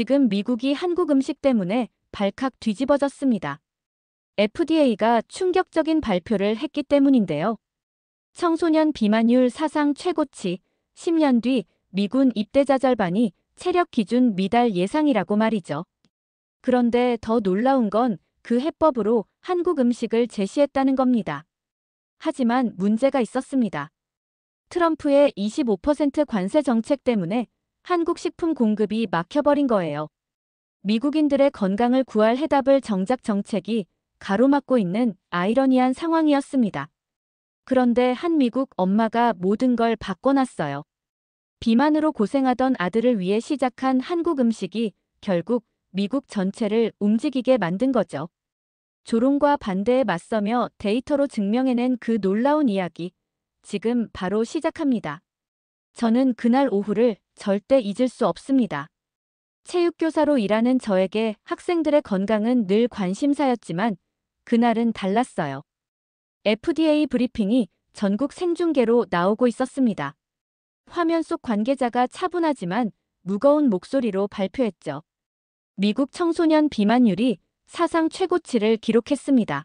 지금 미국이 한국 음식 때문에 발칵 뒤집어졌습니다. FDA가 충격적인 발표를 했기 때문인데요. 청소년 비만율 사상 최고치, 10년 뒤 미군 입대자 절반이 체력 기준 미달 예상이라고 말이죠. 그런데 더 놀라운 건 그 해법으로 한국 음식을 제시했다는 겁니다. 하지만 문제가 있었습니다. 트럼프의 25% 관세 정책 때문에 한국 식품 공급이 막혀버린 거예요. 미국인들의 건강을 구할 해답을 정작 정책이 가로막고 있는 아이러니한 상황이었습니다. 그런데 한 미국 엄마가 모든 걸 바꿔놨어요. 비만으로 고생하던 아들을 위해 시작한 한국 음식이 결국 미국 전체를 움직이게 만든 거죠. 조롱과 반대에 맞서며 데이터로 증명해낸 그 놀라운 이야기, 지금 바로 시작합니다. 저는 그날 오후를 절대 잊을 수 없습니다. 체육교사로 일하는 저에게 학생들의 건강은 늘 관심사였지만 그날은 달랐어요. FDA 브리핑이 전국 생중계로 나오고 있었습니다. 화면 속 관계자가 차분하지만 무거운 목소리로 발표했죠. 미국 청소년 비만율이 사상 최고치를 기록했습니다.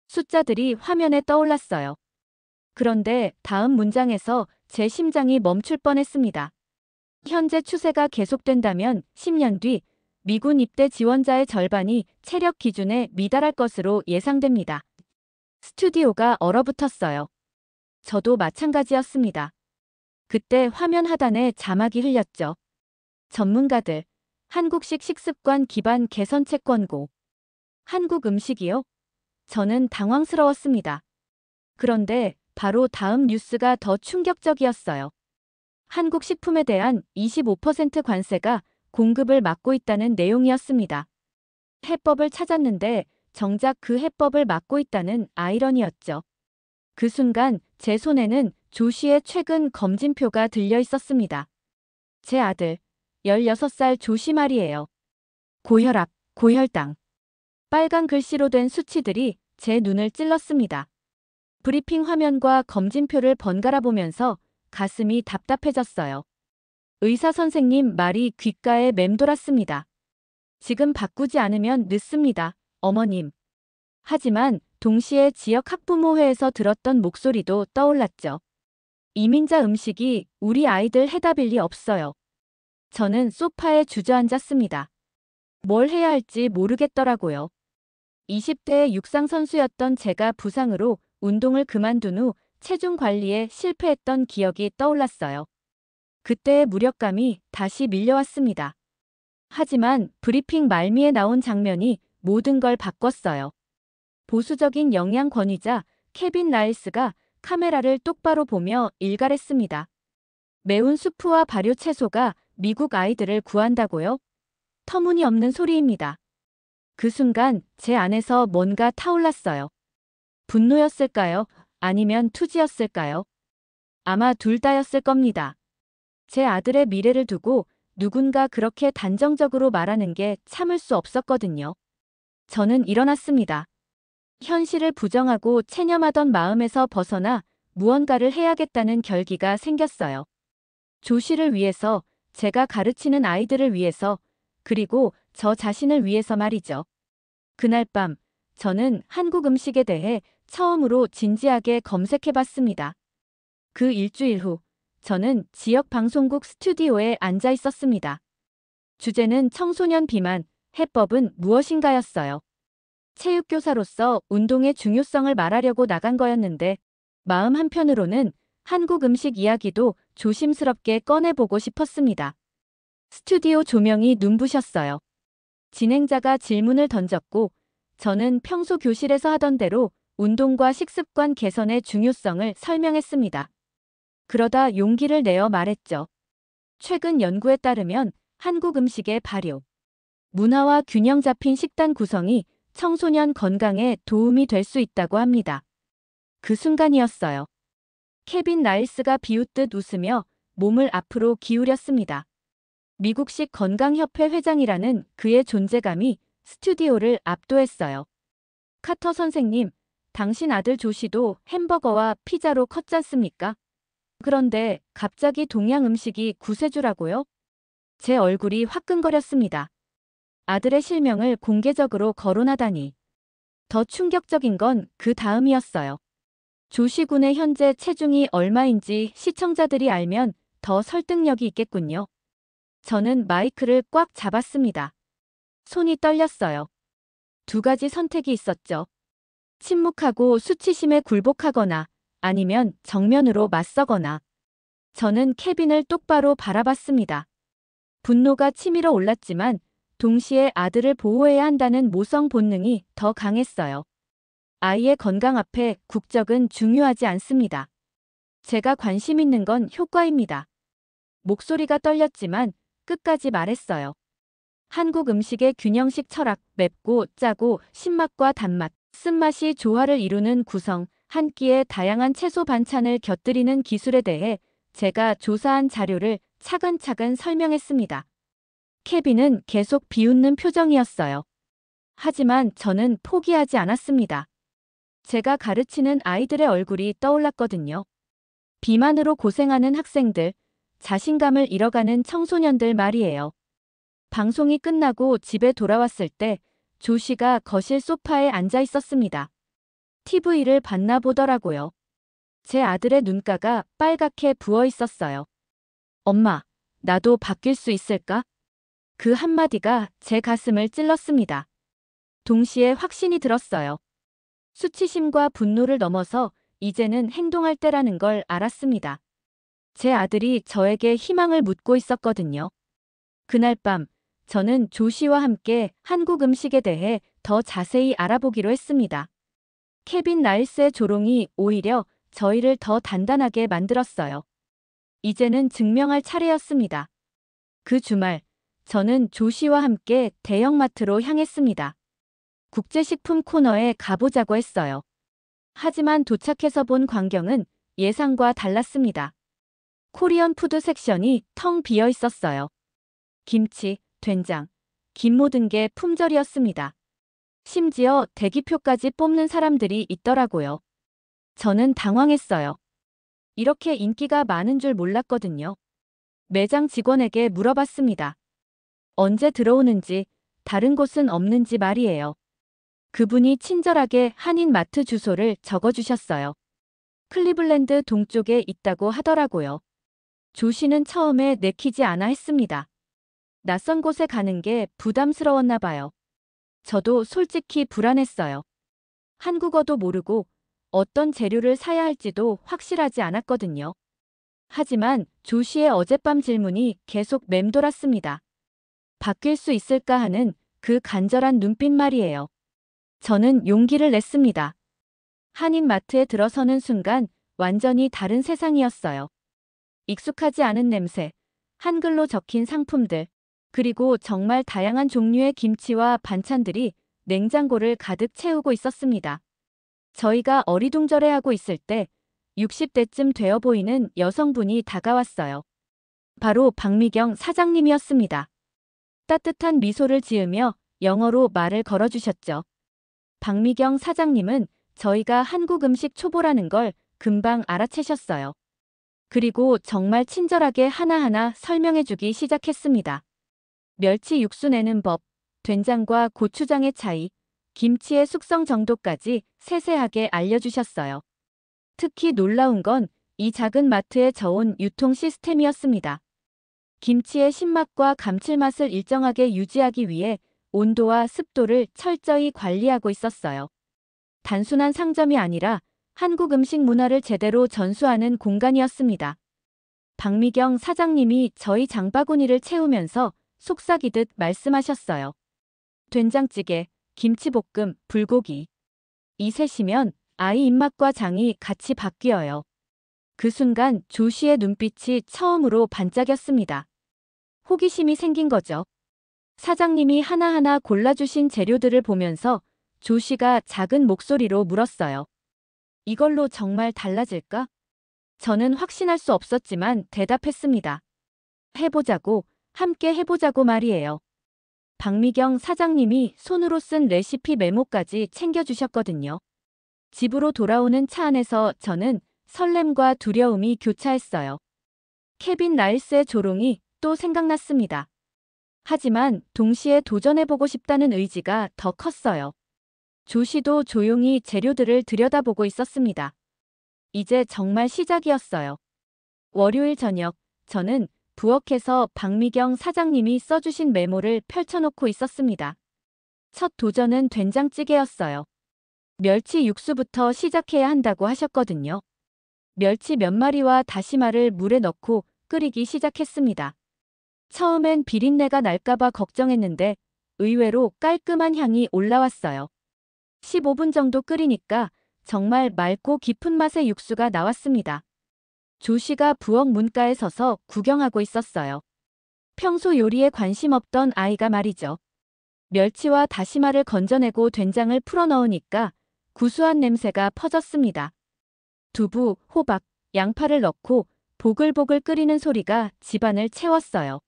숫자들이 화면에 떠올랐어요. 그런데 다음 문장에서 제 심장이 멈출 뻔했습니다. 현재 추세가 계속된다면 10년 뒤 미군 입대 지원자의 절반이 체력 기준에 미달할 것으로 예상됩니다. 스튜디오가 얼어붙었어요. 저도 마찬가지였습니다. 그때 화면 하단에 자막이 흘렸죠. 전문가들, 한국식 식습관 기반 개선책 권고. 한국 음식이요? 저는 당황스러웠습니다. 그런데 바로 다음 뉴스가 더 충격적이었어요. 한국 식품에 대한 25% 관세가 공급을 막고 있다는 내용이었습니다. 해법을 찾았는데 정작 그 해법을 막고 있다는 아이러니였죠. 그 순간 제 손에는 조 씨의 최근 검진표가 들려 있었습니다. 제 아들, 16살 조 씨 말이에요. 고혈압, 고혈당. 빨간 글씨로 된 수치들이 제 눈을 찔렀습니다. 브리핑 화면과 검진표를 번갈아 보면서 가슴이 답답해졌어요. 의사 선생님 말이 귓가에 맴돌았습니다. 지금 바꾸지 않으면 늦습니다, 어머님. 하지만 동시에 지역 학부모회에서 들었던 목소리도 떠올랐죠. 이민자 음식이 우리 아이들 해답일 리 없어요. 저는 소파에 주저앉았습니다. 뭘 해야 할지 모르겠더라고요. 20대의 육상선수였던 제가 부상으로 운동을 그만둔 후 체중 관리에 실패했던 기억이 떠올랐어요. 그때의 무력감이 다시 밀려왔습니다. 하지만 브리핑 말미에 나온 장면이 모든 걸 바꿨어요. 보수적인 영양 권위자 케빈 라일스가 카메라를 똑바로 보며 일갈했습니다. 매운 수프와 발효 채소가 미국 아이들을 구한다고요? 터무니없는 소리입니다. 그 순간 제 안에서 뭔가 타올랐어요. 분노였을까요? 아니면 투지였을까요? 아마 둘 다였을 겁니다. 제 아들의 미래를 두고 누군가 그렇게 단정적으로 말하는 게 참을 수 없었거든요. 저는 일어났습니다. 현실을 부정하고 체념하던 마음에서 벗어나 무언가를 해야겠다는 결기가 생겼어요. 조 씨를 위해서, 제가 가르치는 아이들을 위해서, 그리고 저 자신을 위해서 말이죠. 그날 밤, 저는 한국 음식에 대해 처음으로 진지하게 검색해봤습니다. 그 일주일 후, 저는 지역 방송국 스튜디오에 앉아 있었습니다. 주제는 청소년 비만, 해법은 무엇인가였어요. 체육교사로서 운동의 중요성을 말하려고 나간 거였는데, 마음 한편으로는 한국 음식 이야기도 조심스럽게 꺼내보고 싶었습니다. 스튜디오 조명이 눈부셨어요. 진행자가 질문을 던졌고, 저는 평소 교실에서 하던 대로 운동과 식습관 개선의 중요성을 설명했습니다. 그러다 용기를 내어 말했죠. 최근 연구에 따르면 한국 음식의 발효, 문화와 균형 잡힌 식단 구성이 청소년 건강에 도움이 될 수 있다고 합니다. 그 순간이었어요. 케빈 라일스가 비웃듯 웃으며 몸을 앞으로 기울였습니다. 미국식 건강협회 회장이라는 그의 존재감이 스튜디오를 압도했어요. 카터 선생님, 당신 아들 조시도 햄버거와 피자로 컸지 않습니까? 그런데 갑자기 동양 음식이 구세주라고요? 제 얼굴이 화끈거렸습니다. 아들의 실명을 공개적으로 거론하다니. 더 충격적인 건 그 다음이었어요. 조씨 군의 현재 체중이 얼마인지 시청자들이 알면 더 설득력이 있겠군요. 저는 마이크를 꽉 잡았습니다. 손이 떨렸어요. 두 가지 선택이 있었죠. 침묵하고 수치심에 굴복하거나 아니면 정면으로 맞서거나. 저는 케빈을 똑바로 바라봤습니다. 분노가 치밀어 올랐지만 동시에 아들을 보호해야 한다는 모성 본능이 더 강했어요. 아이의 건강 앞에 국적은 중요하지 않습니다. 제가 관심 있는 건 효과입니다. 목소리가 떨렸지만 끝까지 말했어요. 한국 음식의 균형식 철학, 맵고 짜고 신맛과 단맛, 쓴맛이 조화를 이루는 구성, 한 끼에 다양한 채소 반찬을 곁들이는 기술에 대해 제가 조사한 자료를 차근차근 설명했습니다. 케빈은 계속 비웃는 표정이었어요. 하지만 저는 포기하지 않았습니다. 제가 가르치는 아이들의 얼굴이 떠올랐거든요. 비만으로 고생하는 학생들, 자신감을 잃어가는 청소년들 말이에요. 방송이 끝나고 집에 돌아왔을 때 조씨가 거실 소파에 앉아 있었습니다. TV를 봤나 보더라고요. 제 아들의 눈가가 빨갛게 부어 있었어요. 엄마, 나도 바뀔 수 있을까? 그 한마디가 제 가슴을 찔렀습니다. 동시에 확신이 들었어요. 수치심과 분노를 넘어서 이제는 행동할 때라는 걸 알았습니다. 제 아들이 저에게 희망을 묻고 있었거든요. 그날 밤, 저는 조씨와 함께 한국 음식에 대해 더 자세히 알아보기로 했습니다. 케빈 라일스의 조롱이 오히려 저희를 더 단단하게 만들었어요. 이제는 증명할 차례였습니다. 그 주말, 저는 조씨와 함께 대형마트로 향했습니다. 국제식품 코너에 가보자고 했어요. 하지만 도착해서 본 광경은 예상과 달랐습니다. 코리안 푸드 섹션이 텅 비어 있었어요. 김치, 된장, 김 모든 게 품절이었습니다. 심지어 대기표까지 뽑는 사람들이 있더라고요. 저는 당황했어요. 이렇게 인기가 많은 줄 몰랐거든요. 매장 직원에게 물어봤습니다. 언제 들어오는지, 다른 곳은 없는지 말이에요. 그분이 친절하게 한인 마트 주소를 적어주셨어요. 클리블랜드 동쪽에 있다고 하더라고요. 조씨는 처음에 내키지 않아 했습니다. 낯선 곳에 가는 게 부담스러웠나 봐요. 저도 솔직히 불안했어요. 한국어도 모르고 어떤 재료를 사야 할지도 확실하지 않았거든요. 하지만 조씨의 어젯밤 질문이 계속 맴돌았습니다. 바뀔 수 있을까 하는 그 간절한 눈빛 말이에요. 저는 용기를 냈습니다. 한인마트에 들어서는 순간 완전히 다른 세상이었어요. 익숙하지 않은 냄새, 한글로 적힌 상품들, 그리고 정말 다양한 종류의 김치와 반찬들이 냉장고를 가득 채우고 있었습니다. 저희가 어리둥절해하고 있을 때 60대쯤 되어 보이는 여성분이 다가왔어요. 바로 박미경 사장님이었습니다. 따뜻한 미소를 지으며 영어로 말을 걸어주셨죠. 박미경 사장님은 저희가 한국 음식 초보라는 걸 금방 알아채셨어요. 그리고 정말 친절하게 하나하나 설명해주기 시작했습니다. 멸치 육수 내는 법, 된장과 고추장의 차이, 김치의 숙성 정도까지 세세하게 알려주셨어요. 특히 놀라운 건 이 작은 마트에 저온 유통 시스템이었습니다. 김치의 신맛과 감칠맛을 일정하게 유지하기 위해 온도와 습도를 철저히 관리하고 있었어요. 단순한 상점이 아니라 한국 음식 문화를 제대로 전수하는 공간이었습니다. 박미경 사장님이 저희 장바구니를 채우면서 속삭이듯 말씀하셨어요. 된장찌개, 김치볶음, 불고기. 이 셋이면 아이 입맛과 장이 같이 바뀌어요. 그 순간 조씨의 눈빛이 처음으로 반짝였습니다. 호기심이 생긴 거죠. 사장님이 하나하나 골라주신 재료들을 보면서 조씨가 작은 목소리로 물었어요. 이걸로 정말 달라질까? 저는 확신할 수 없었지만 대답했습니다. 해보자고, 함께 해보자고 말이에요. 박미경 사장님이 손으로 쓴 레시피 메모까지 챙겨주셨거든요. 집으로 돌아오는 차 안에서 저는 설렘과 두려움이 교차했어요. 케빈 라일스의 조롱이 또 생각났습니다. 하지만 동시에 도전해보고 싶다는 의지가 더 컸어요. 조씨도 조용히 재료들을 들여다보고 있었습니다. 이제 정말 시작이었어요. 월요일 저녁, 저는 부엌에서 박미경 사장님이 써주신 메모를 펼쳐놓고 있었습니다. 첫 도전은 된장찌개였어요. 멸치 육수부터 시작해야 한다고 하셨거든요. 멸치 몇 마리와 다시마를 물에 넣고 끓이기 시작했습니다. 처음엔 비린내가 날까봐 걱정했는데 의외로 깔끔한 향이 올라왔어요. 15분 정도 끓이니까 정말 맑고 깊은 맛의 육수가 나왔습니다. 조씨가 부엌 문가에 서서 구경하고 있었어요. 평소 요리에 관심 없던 아이가 말이죠. 멸치와 다시마를 건져내고 된장을 풀어넣으니까 구수한 냄새가 퍼졌습니다. 두부, 호박, 양파를 넣고 보글보글 끓이는 소리가 집안을 채웠어요.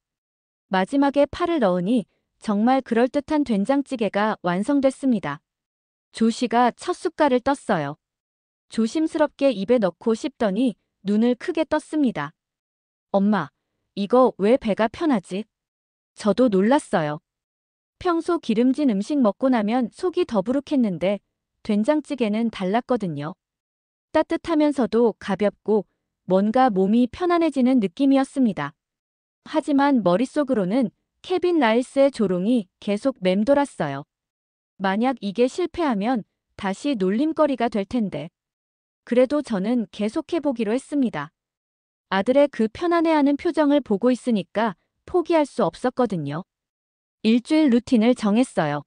마지막에 파를 넣으니 정말 그럴듯한 된장찌개가 완성됐습니다. 조씨가 첫 숟갈을 떴어요. 조심스럽게 입에 넣고 씹더니 눈을 크게 떴습니다. 엄마, 이거 왜 배가 편하지? 저도 놀랐어요. 평소 기름진 음식 먹고 나면 속이 더부룩했는데 된장찌개는 달랐거든요. 따뜻하면서도 가볍고 뭔가 몸이 편안해지는 느낌이었습니다. 하지만 머릿속으로는 케빈 라일스의 조롱이 계속 맴돌았어요. 만약 이게 실패하면 다시 놀림거리가 될 텐데. 그래도 저는 계속해보기로 했습니다. 아들의 그 편안해하는 표정을 보고 있으니까 포기할 수 없었거든요. 일주일 루틴을 정했어요.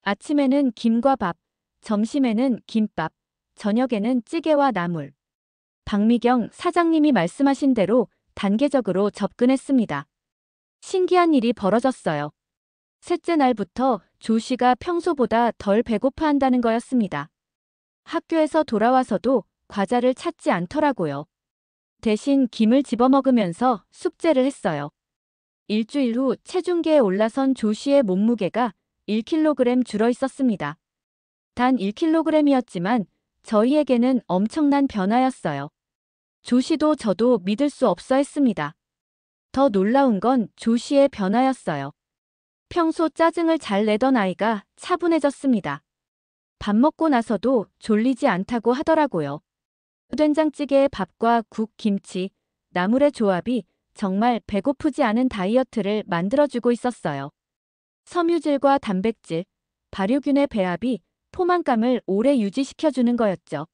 아침에는 김과 밥, 점심에는 김밥, 저녁에는 찌개와 나물. 박미경 사장님이 말씀하신 대로 단계적으로 접근했습니다. 신기한 일이 벌어졌어요. 셋째 날부터 조씨가 평소보다 덜 배고파한다는 거였습니다. 학교에서 돌아와서도 과자를 찾지 않더라고요. 대신 김을 집어먹으면서 숙제를 했어요. 일주일 후 체중계에 올라선 조씨의 몸무게가 1kg 줄어 있었습니다. 단 1kg이었지만 저희에게는 엄청난 변화였어요. 조씨도 저도 믿을 수 없어 했습니다. 더 놀라운 건 조씨의 변화였어요. 평소 짜증을 잘 내던 아이가 차분해졌습니다. 밥 먹고 나서도 졸리지 않다고 하더라고요. 된장찌개에 밥과 국, 김치, 나물의 조합이 정말 배고프지 않은 다이어트를 만들어주고 있었어요. 섬유질과 단백질, 발효균의 배합이 포만감을 오래 유지시켜주는 거였죠.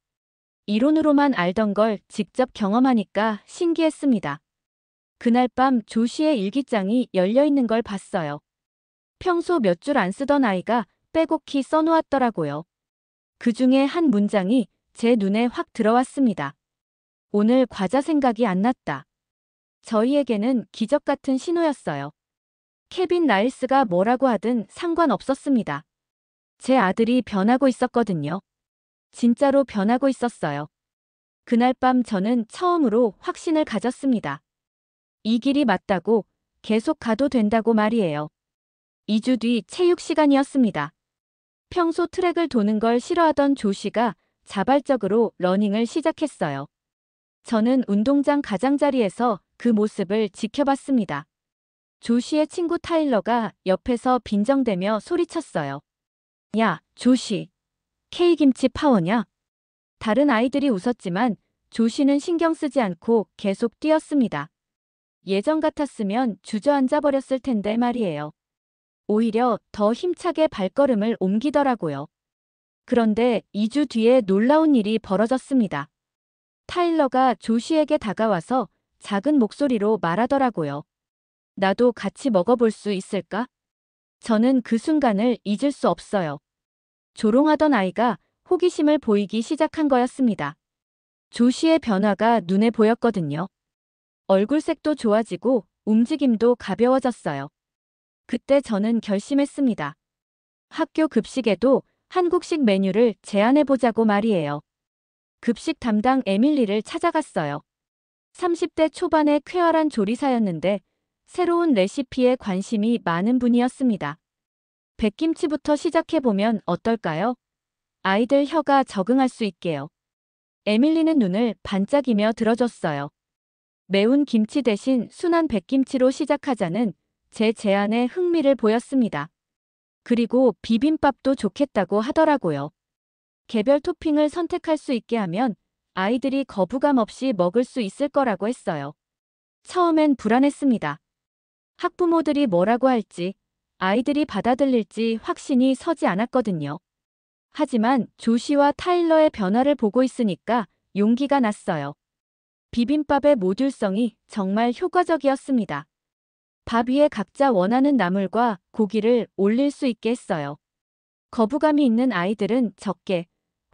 이론으로만 알던 걸 직접 경험하니까 신기했습니다. 그날 밤 조씨의 일기장이 열려있는 걸 봤어요. 평소 몇 줄 안 쓰던 아이가 빼곡히 써놓았더라고요. 그 중에 한 문장이 제 눈에 확 들어왔습니다. 오늘 과자 생각이 안 났다. 저희에게는 기적 같은 신호였어요. 케빈 라일스가 뭐라고 하든 상관없었습니다. 제 아들이 변하고 있었거든요. 진짜로 변하고 있었어요. 그날 밤 저는 처음으로 확신을 가졌습니다. 이 길이 맞다고, 계속 가도 된다고 말이에요. 2주 뒤 체육 시간이었습니다. 평소 트랙을 도는 걸 싫어하던 조씨가 자발적으로 러닝을 시작했어요. 저는 운동장 가장자리에서 그 모습을 지켜봤습니다. 조씨의 친구 타일러가 옆에서 빈정대며 소리쳤어요. 야, 조씨. K김치 파워냐? 다른 아이들이 웃었지만 조씨는 신경 쓰지 않고 계속 뛰었습니다. 예전 같았으면 주저앉아 버렸을 텐데 말이에요. 오히려 더 힘차게 발걸음을 옮기더라고요. 그런데 2주 뒤에 놀라운 일이 벌어졌습니다. 타일러가 조씨에게 다가와서 작은 목소리로 말하더라고요. 나도 같이 먹어볼 수 있을까? 저는 그 순간을 잊을 수 없어요. 조롱하던 아이가 호기심을 보이기 시작한 거였습니다. 조씨의 변화가 눈에 보였거든요. 얼굴색도 좋아지고 움직임도 가벼워졌어요. 그때 저는 결심했습니다. 학교 급식에도 한국식 메뉴를 제안해보자고 말이에요. 급식 담당 에밀리를 찾아갔어요. 30대 초반의 쾌활한 조리사였는데 새로운 레시피에 관심이 많은 분이었습니다. 백김치부터 시작해보면 어떨까요? 아이들 혀가 적응할 수 있게요. 에밀리는 눈을 반짝이며 들어줬어요. 매운 김치 대신 순한 백김치로 시작하자는 제 제안에 흥미를 보였습니다. 그리고 비빔밥도 좋겠다고 하더라고요. 개별 토핑을 선택할 수 있게 하면 아이들이 거부감 없이 먹을 수 있을 거라고 했어요. 처음엔 불안했습니다. 학부모들이 뭐라고 할지, 아이들이 받아들일지 확신이 서지 않았거든요. 하지만 조시와 타일러의 변화를 보고 있으니까 용기가 났어요. 비빔밥의 모듈성이 정말 효과적이었습니다. 밥 위에 각자 원하는 나물과 고기를 올릴 수 있게 했어요. 거부감이 있는 아이들은 적게,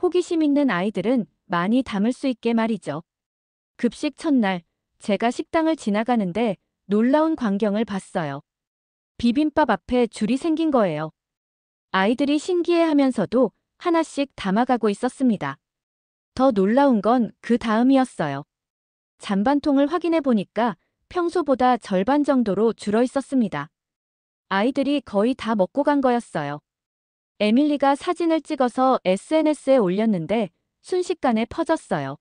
호기심 있는 아이들은 많이 담을 수 있게 말이죠. 급식 첫날, 제가 식당을 지나가는데 놀라운 광경을 봤어요. 비빔밥 앞에 줄이 생긴 거예요. 아이들이 신기해하면서도 하나씩 담아가고 있었습니다. 더 놀라운 건 그 다음이었어요. 잔반통을 확인해 보니까 평소보다 절반 정도로 줄어 있었습니다. 아이들이 거의 다 먹고 간 거였어요. 에밀리가 사진을 찍어서 SNS에 올렸는데 순식간에 퍼졌어요.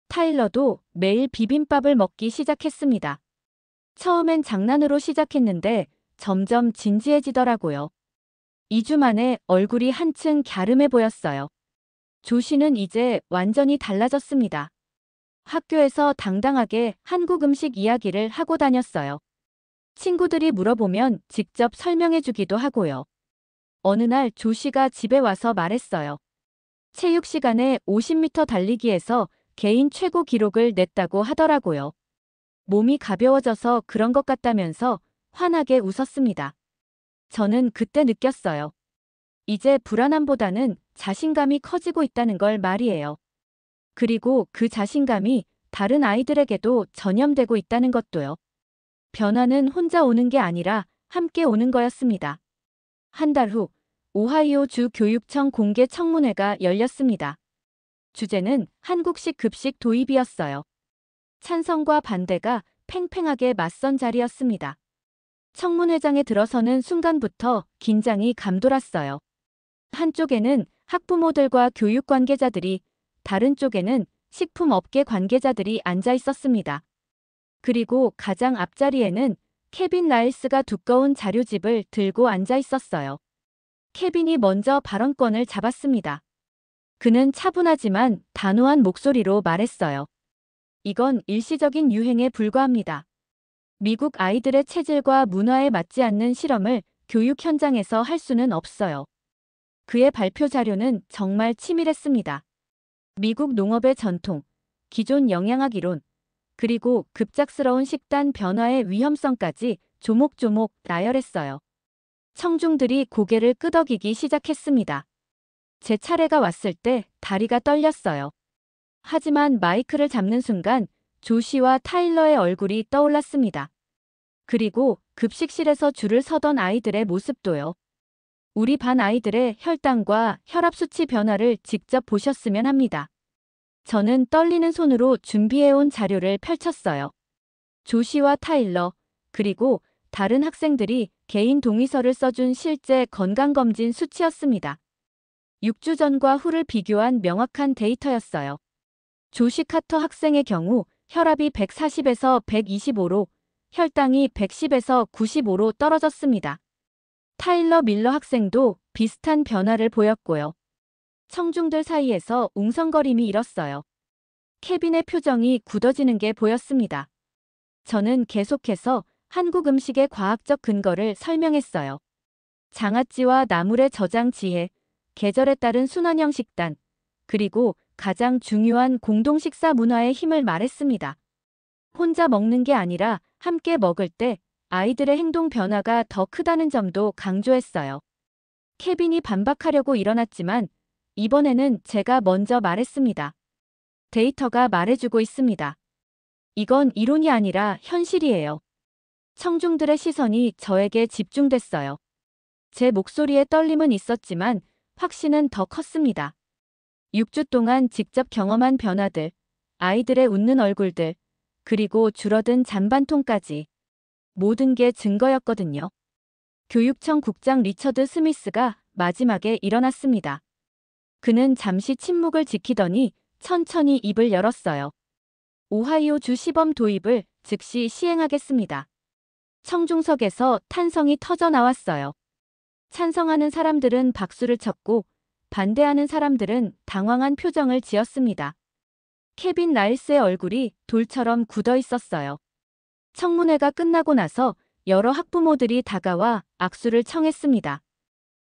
타일러도 매일 비빔밥을 먹기 시작했습니다. 처음엔 장난으로 시작했는데 점점 진지해지더라고요. 2주 만에 얼굴이 한층 갸름해 보였어요. 조시는 이제 완전히 달라졌습니다. 학교에서 당당하게 한국 음식 이야기를 하고 다녔어요. 친구들이 물어보면 직접 설명해 주기도 하고요. 어느 날 조시가 집에 와서 말했어요. 체육 시간에 50m 달리기에서 개인 최고 기록을 냈다고 하더라고요. 몸이 가벼워져서 그런 것 같다면서 환하게 웃었습니다. 저는 그때 느꼈어요. 이제 불안함보다는 자신감이 커지고 있다는 걸 말이에요. 그리고 그 자신감이 다른 아이들에게도 전염되고 있다는 것도요. 변화는 혼자 오는 게 아니라 함께 오는 거였습니다. 한 달 후, 오하이오 주 교육청 공개 청문회가 열렸습니다. 주제는 한국식 급식 도입이었어요. 찬성과 반대가 팽팽하게 맞선 자리였습니다. 청문회장에 들어서는 순간부터 긴장이 감돌았어요. 한쪽에는 학부모들과 교육 관계자들이, 다른 쪽에는 식품업계 관계자들이 앉아 있었습니다. 그리고 가장 앞자리에는 케빈 라일스가 두꺼운 자료집을 들고 앉아 있었어요. 케빈이 먼저 발언권을 잡았습니다. 그는 차분하지만 단호한 목소리로 말했어요. 이건 일시적인 유행에 불과합니다. 미국 아이들의 체질과 문화에 맞지 않는 실험을 교육 현장에서 할 수는 없어요. 그의 발표 자료는 정말 치밀했습니다. 미국 농업의 전통, 기존 영양학 이론, 그리고 급작스러운 식단 변화의 위험성까지 조목조목 나열했어요. 청중들이 고개를 끄덕이기 시작했습니다. 제 차례가 왔을 때 다리가 떨렸어요. 하지만 마이크를 잡는 순간 조시와 타일러의 얼굴이 떠올랐습니다. 그리고 급식실에서 줄을 서던 아이들의 모습도요. 우리 반 아이들의 혈당과 혈압 수치 변화를 직접 보셨으면 합니다. 저는 떨리는 손으로 준비해온 자료를 펼쳤어요. 조시와 타일러, 그리고 다른 학생들이 개인 동의서를 써준 실제 건강검진 수치였습니다. 6주 전과 후를 비교한 명확한 데이터였어요. 조시 카터 학생의 경우 혈압이 140에서 125로, 혈당이 110에서 95로 떨어졌습니다. 타일러 밀러 학생도 비슷한 변화를 보였고요. 청중들 사이에서 웅성거림이 일었어요. 케빈의 표정이 굳어지는 게 보였습니다. 저는 계속해서 한국 음식의 과학적 근거를 설명했어요. 장아찌와 나물의 저장 지혜, 계절에 따른 순환형 식단, 그리고 가장 중요한 공동 식사 문화의 힘을 말했습니다. 혼자 먹는 게 아니라 함께 먹을 때 아이들의 행동 변화가 더 크다는 점도 강조했어요. 케빈이 반박하려고 일어났지만 이번에는 제가 먼저 말했습니다. 데이터가 말해주고 있습니다. 이건 이론이 아니라 현실이에요. 청중들의 시선이 저에게 집중됐어요. 제 목소리에 떨림은 있었지만 확신은 더 컸습니다. 6주 동안 직접 경험한 변화들, 아이들의 웃는 얼굴들, 그리고 줄어든 잔반통까지 모든 게 증거였거든요. 교육청 국장 리처드 스미스가 마지막에 일어났습니다. 그는 잠시 침묵을 지키더니 천천히 입을 열었어요. 오하이오 주 시범 도입을 즉시 시행하겠습니다. 청중석에서 탄성이 터져 나왔어요. 찬성하는 사람들은 박수를 쳤고 반대하는 사람들은 당황한 표정을 지었습니다. 케빈 라일스의 얼굴이 돌처럼 굳어 있었어요. 청문회가 끝나고 나서 여러 학부모들이 다가와 악수를 청했습니다.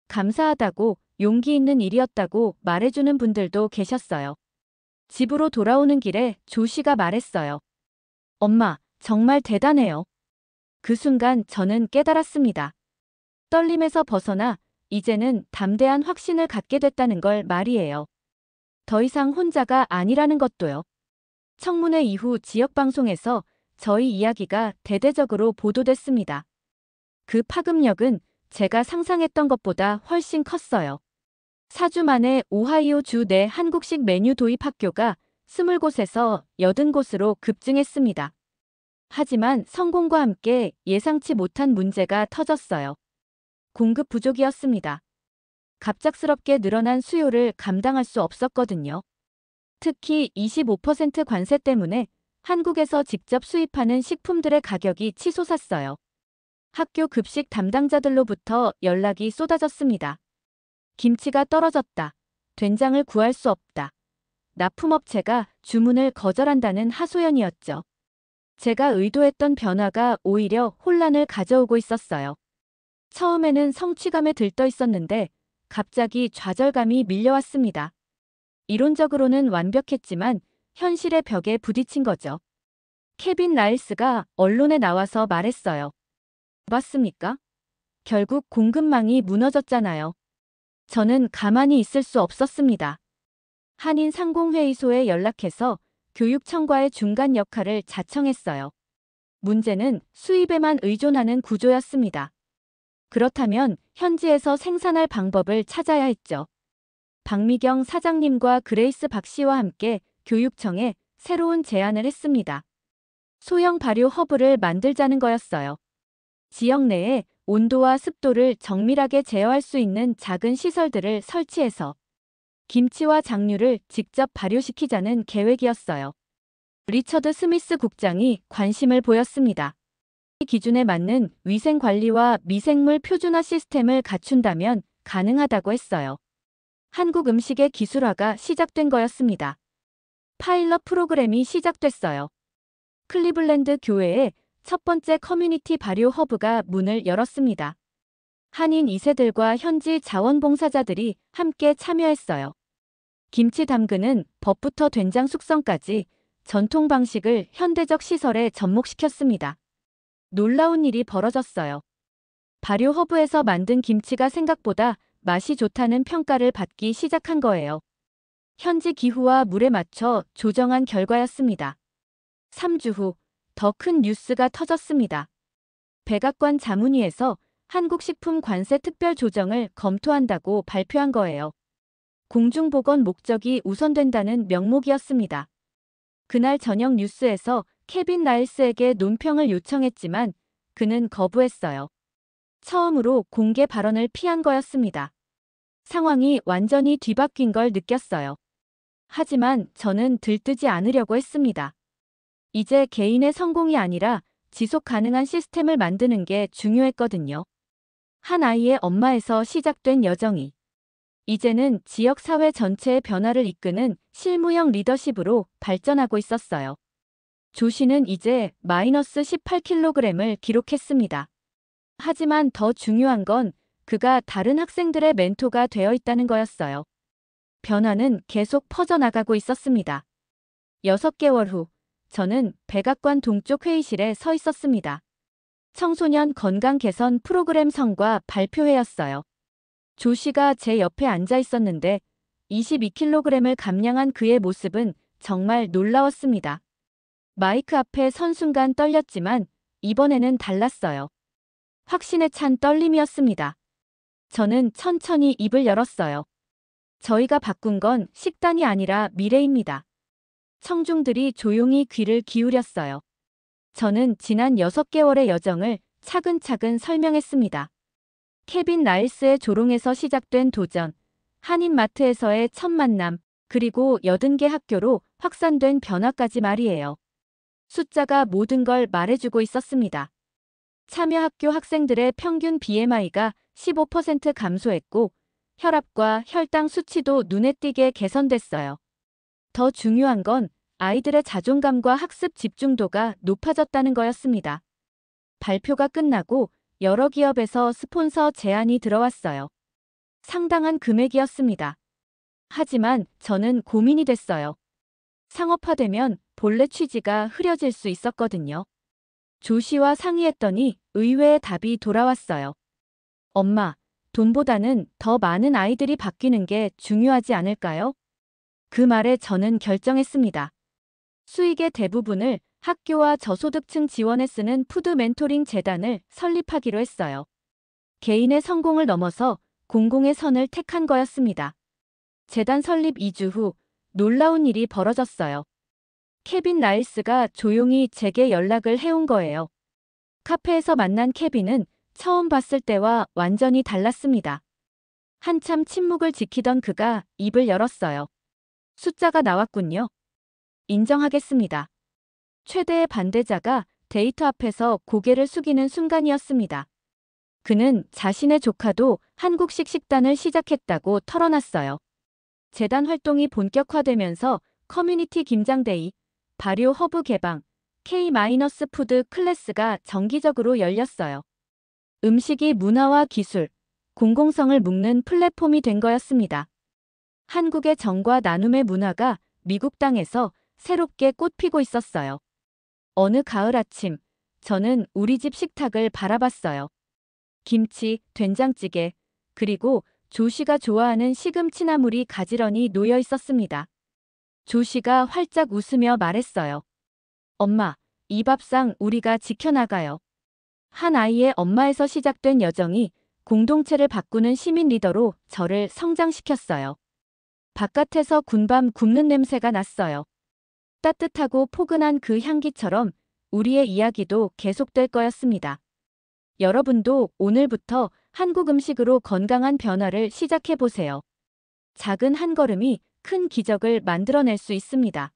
감사하다고, 용기 있는 일이었다고 말해주는 분들도 계셨어요. 집으로 돌아오는 길에 조 씨가 말했어요. 엄마, 정말 대단해요. 그 순간 저는 깨달았습니다. 떨림에서 벗어나 이제는 담대한 확신을 갖게 됐다는 걸 말이에요. 더 이상 혼자가 아니라는 것도요. 청문회 이후 지역방송에서 저희 이야기가 대대적으로 보도됐습니다. 그 파급력은 제가 상상했던 것보다 훨씬 컸어요. 4주 만에 오하이오 주 내 한국식 메뉴 도입 학교가 20곳에서 80곳으로 급증했습니다. 하지만 성공과 함께 예상치 못한 문제가 터졌어요. 공급 부족이었습니다. 갑작스럽게 늘어난 수요를 감당할 수 없었거든요. 특히 25% 관세 때문에 한국에서 직접 수입하는 식품들의 가격이 치솟았어요. 학교 급식 담당자들로부터 연락이 쏟아졌습니다. 김치가 떨어졌다. 된장을 구할 수 없다. 납품업체가 주문을 거절한다는 하소연이었죠. 제가 의도했던 변화가 오히려 혼란을 가져오고 있었어요. 처음에는 성취감에 들떠 있었는데 갑자기 좌절감이 밀려왔습니다. 이론적으로는 완벽했지만 현실의 벽에 부딪힌 거죠. 케빈 라일스가 언론에 나와서 말했어요. 봤습니까? 결국 공급망이 무너졌잖아요. 저는 가만히 있을 수 없었습니다. 한인 상공회의소에 연락해서 교육청과의 중간 역할을 자청했어요. 문제는 수입에만 의존하는 구조였습니다. 그렇다면 현지에서 생산할 방법을 찾아야 했죠. 박미경 사장님과 그레이스 박 씨와 함께 교육청에 새로운 제안을 했습니다. 소형 발효 허브를 만들자는 거였어요. 지역 내에 온도와 습도를 정밀하게 제어할 수 있는 작은 시설들을 설치해서 김치와 장류를 직접 발효시키자는 계획이었어요. 리처드 스미스 국장이 관심을 보였습니다. 이 기준에 맞는 위생관리와 미생물 표준화 시스템을 갖춘다면 가능하다고 했어요. 한국 음식의 기술화가 시작된 거였습니다. 파일럿 프로그램이 시작됐어요. 클리블랜드 교회에 첫 번째 커뮤니티 발효 허브가 문을 열었습니다. 한인 2세들과 현지 자원봉사자들이 함께 참여했어요. 김치 담그는 법부터 된장 숙성까지 전통 방식을 현대적 시설에 접목시켰습니다. 놀라운 일이 벌어졌어요. 발효 허브에서 만든 김치가 생각보다 맛이 좋다는 평가를 받기 시작한 거예요. 현지 기후와 물에 맞춰 조정한 결과였습니다. 3주 후 더 큰 뉴스가 터졌습니다. 백악관 자문위에서 한국식품 관세 특별 조정을 검토한다고 발표한 거예요. 공중보건 목적이 우선된다는 명목이었습니다. 그날 저녁 뉴스에서 케빈 라일스에게 논평을 요청했지만 그는 거부했어요. 처음으로 공개 발언을 피한 거였습니다. 상황이 완전히 뒤바뀐 걸 느꼈어요. 하지만 저는 들뜨지 않으려고 했습니다. 이제 개인의 성공이 아니라 지속 가능한 시스템을 만드는 게 중요했거든요. 한 아이의 엄마에서 시작된 여정이 이제는 지역 사회 전체의 변화를 이끄는 실무형 리더십으로 발전하고 있었어요. 조 씨는 이제 마이너스 18kg을 기록했습니다. 하지만 더 중요한 건 그가 다른 학생들의 멘토가 되어 있다는 거였어요. 변화는 계속 퍼져나가고 있었습니다. 6개월 후 저는 백악관 동쪽 회의실에 서 있었습니다. 청소년 건강 개선 프로그램 성과 발표회였어요. 조 씨가 제 옆에 앉아 있었는데 22kg을 감량한 그의 모습은 정말 놀라웠습니다. 마이크 앞에 선 순간 떨렸지만 이번에는 달랐어요. 확신에 찬 떨림이었습니다. 저는 천천히 입을 열었어요. 저희가 바꾼 건 식단이 아니라 미래입니다. 청중들이 조용히 귀를 기울였어요. 저는 지난 6개월의 여정을 차근차근 설명했습니다. 케빈 라일스의 조롱에서 시작된 도전, 한인마트에서의 첫 만남, 그리고 80개 학교로 확산된 변화까지 말이에요. 숫자가 모든 걸 말해주고 있었습니다. 참여 학교 학생들의 평균 BMI가 15% 감소했고 혈압과 혈당 수치도 눈에 띄게 개선됐어요. 더 중요한 건 아이들의 자존감과 학습 집중도가 높아졌다는 거였습니다. 발표가 끝나고 여러 기업에서 스폰서 제안이 들어왔어요. 상당한 금액이었습니다. 하지만 저는 고민이 됐어요. 상업화되면 본래 취지가 흐려질 수 있었거든요. 조씨와 상의했더니 의외의 답이 돌아왔어요. 엄마, 돈보다는 더 많은 아이들이 바뀌는 게 중요하지 않을까요? 그 말에 저는 결정했습니다. 수익의 대부분을 학교와 저소득층 지원에 쓰는 푸드 멘토링 재단을 설립하기로 했어요. 개인의 성공을 넘어서 공공의 선을 택한 거였습니다. 재단 설립 2주 후 놀라운 일이 벌어졌어요. 케빈 라일스가 조용히 제게 연락을 해온 거예요. 카페에서 만난 케빈은 처음 봤을 때와 완전히 달랐습니다. 한참 침묵을 지키던 그가 입을 열었어요. 숫자가 나왔군요. 인정하겠습니다. 최대의 반대자가 데이터 앞에서 고개를 숙이는 순간이었습니다. 그는 자신의 조카도 한국식 식단을 시작했다고 털어놨어요. 재단 활동이 본격화되면서 커뮤니티 김장데이, 발효 허브 개방, K-푸드 클래스가 정기적으로 열렸어요. 음식이 문화와 기술, 공공성을 묶는 플랫폼이 된 거였습니다. 한국의 정과 나눔의 문화가 미국 땅에서 새롭게 꽃피고 있었어요. 어느 가을 아침, 저는 우리 집 식탁을 바라봤어요. 김치, 된장찌개, 그리고 조씨가 좋아하는 시금치 나물이 가지런히 놓여 있었습니다. 조씨가 활짝 웃으며 말했어요. 엄마, 이 밥상 우리가 지켜나가요. 한 아이의 엄마에서 시작된 여정이 공동체를 바꾸는 시민 리더로 저를 성장시켰어요. 바깥에서 군밤 굽는 냄새가 났어요. 따뜻하고 포근한 그 향기처럼 우리의 이야기도 계속될 거였습니다. 여러분도 오늘부터 한국 음식으로 건강한 변화를 시작해 보세요. 작은 한 걸음이 큰 기적을 만들어낼 수 있습니다.